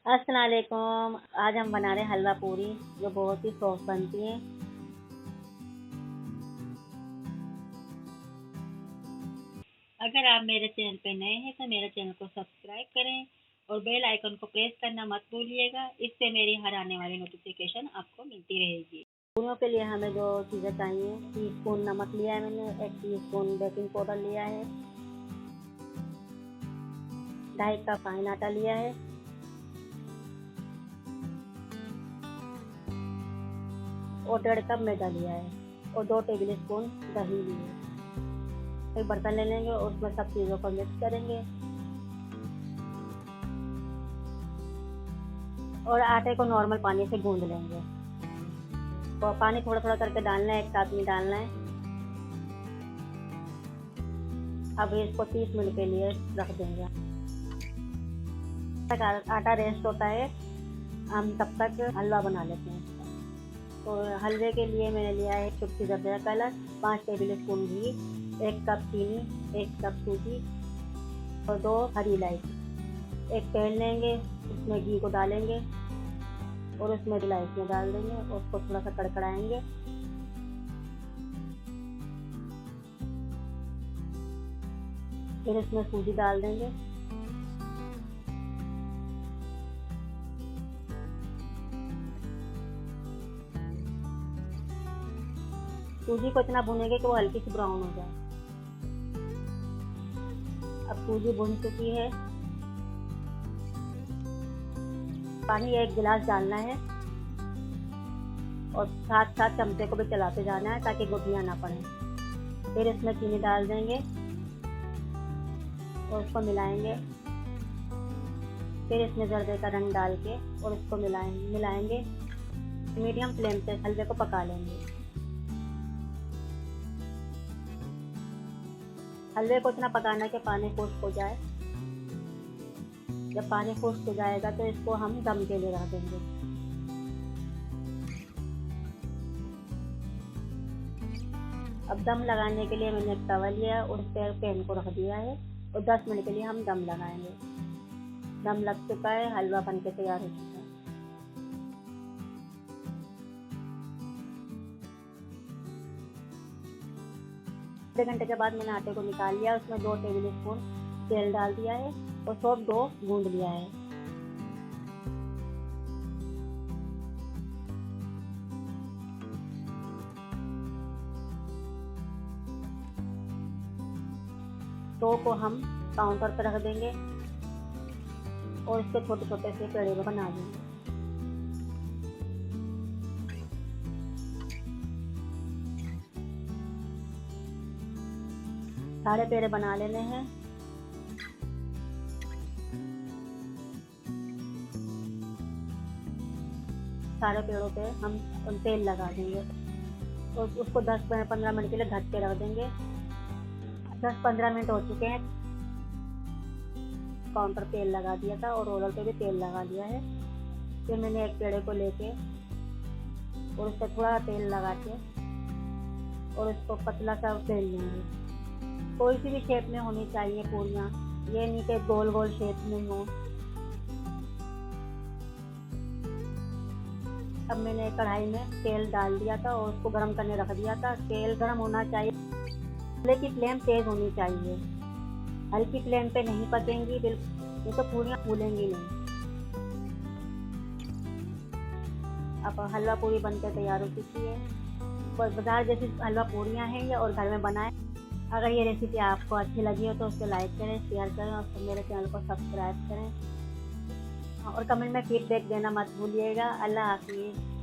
अस्सलाम वालेकुम। आज हम बना रहे हैं हलवा पूरी, जो बहुत ही सॉफ्ट बनती है। अगर आप मेरे चैनल पे नए हैं तो मेरे चैनल को सब्सक्राइब करें और बेल आइकन को प्रेस करना मत भूलिएगा। इससे मेरी हर आने वाली नोटिफिकेशन आपको मिलती रहेगी। पूरियों के लिए हमें जो चीज़ें चाहिए, टीस्पून नमक लिया है मैंने, 1 टीस्पून बेकिंग पाउडर लिया है, 2.5 कप फाइन आटा लिया है, और 1.5 कप मैदा लिया है, और 2 टेबल स्पून दही लिए। एक बर्तन ले लेंगे और उसमें सब चीज़ों को मिक्स करेंगे और आटे को नॉर्मल पानी से गूंद लेंगे। तो पानी थोड़ा थोड़ा करके डालना है, एक साथ में डालना है। अब इसको 30 मिनट के लिए रख देंगे। आटा रेस्ट होता है, हम तब तक हलवा बना लेते हैं। तो हलवे के लिए मैंने लिया है चुटकी जर्दा कलर, 5 टेबल स्पून घी, 1 कप चीनी, 1 कप सूजी और 2 हरी इलायची। एक पैन लेंगे, उसमें घी को डालेंगे और उसमें इलायचियाँ डाल देंगे और उसको थोड़ा सा कड़कड़ाएंगे। फिर उसमें सूजी डाल देंगे। सूजी को इतना भुनेंगे कि वो हल्की सी ब्राउन हो जाए। अब सूजी भुन चुकी है। पानी 1 गिलास डालना है और साथ साथ चमचे को भी चलाते जाना है ताकि गुठलियाँ ना पड़े। फिर इसमें चीनी डाल देंगे और उसको मिलाएंगे। फिर इसमें जर्दे का रंग डाल के और उसको मिलाएंगे। मीडियम फ्लेम से हलवे को पका लेंगे। हलवे को इतना पकाना कि पानी खुश्क हो जाए। जब पानी खुश्क हो जाएगा तो इसको हम दम के लिए रख देंगे। अब दम लगाने के लिए मैंने एक तवा लिया और उस पर पैन को रख दिया है और 10 मिनट के लिए हम दम लगाएंगे। दम लग चुका है, हलवा बन के तैयार हो चुका है। आधे घंटे के बाद मैंने आटे को निकाल लिया, उसमें 2 टेबल स्पून तेल डाल दिया है और सॉफ्ट डो गूंद लिया है। डो को हम काउंटर पर रख देंगे और इसके छोटे छोटे से पेड़े बना देंगे। सारे पेड़े बना लेने हैं। सारे पेड़ों पे हम तेल लगा देंगे और उसको 10-15 मिनट के लिए ढक के रख देंगे। 10-15 मिनट हो चुके हैं। काउंटर तेल लगा दिया था और रोलर पे भी तेल लगा दिया है। फिर मैंने एक पेड़े को लेके और उस पर थोड़ा तेल लगा के और उसको पतला सा बेल लेंगे। कोई सी भी शेप में होनी चाहिए पूरियाँ, ये नहीं कि गोल गोल शेप में हो। अब मैंने कढ़ाई में तेल डाल दिया था और उसको गर्म करने रख दिया था। तेल गर्म होना चाहिए, चूल्हे की फ्लेम तेज होनी चाहिए। हल्की फ्लेम पे नहीं पकेंगी बिल्कुल, ये तो पूरियाँ फूलेंगी नहीं। अब हलवा पूरी बनकर तैयार हो चुकी है। बाजार जैसी हलवा पूरियाँ हैं ये, और घर में बनाएं। अगर ये रेसिपी आपको अच्छी लगी हो तो उसको लाइक करें, शेयर करें और मेरे चैनल को सब्सक्राइब करें और कमेंट में फीडबैक देना मत भूलिएगा। अल्लाह हाफिज़।